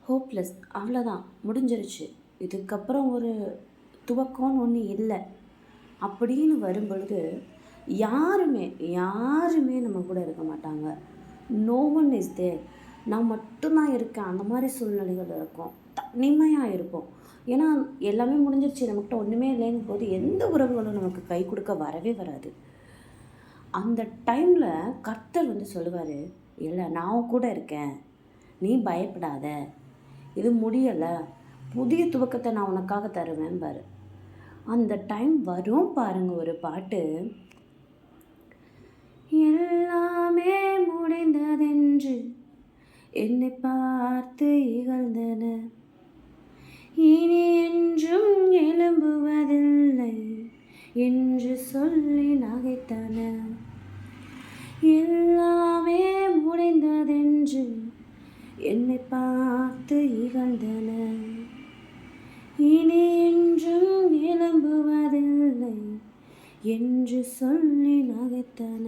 Hopeless, அவ்வளோதான் முடிஞ்சிருச்சு. இதுக்கப்புறம் ஒரு துவக்கம்னு ஒன்று இல்லை அப்படின்னு வரும்பொழுது யாருமே யாருமே நம்ம கூட இருக்க மாட்டாங்க. No one is there. நான் மட்டும்தான் இருக்கேன். அந்த மாதிரி சூழ்நிலைகள் இருக்கும். தனிமையாக இருப்போம். ஏன்னா எல்லாமே முடிஞ்சிருச்சு, நம்மக்கிட்ட ஒன்றுமே இல்லைங்கும் போது எந்த உறவுகளும் நமக்கு கை கொடுக்க வரவே வராது. அந்த டைமில் கர்த்தர் வந்து சொல்லுவார், இல்லை நான் கூட இருக்கேன், நீ பயப்படாத, இது முடியலை, புதிய துவக்கத்தை நான் உனக்காக தருவேன் பாரு. அந்த டைம் வரும் பாருங்க ஒரு பாட்டு, எல்லாமே முடிந்ததென்று என்னை பார்த்து இகழ்ந்தன, இனி என்றும் எழும்புவதில்லை என்று சொல்லி நகைத்தன. எல்லாமே முடிந்ததென்று என்னை பார்த்து இகழ்ந்தன, இனி என்றும் எழும்புவதில்லை என்று சொல்லி நகைத்தன.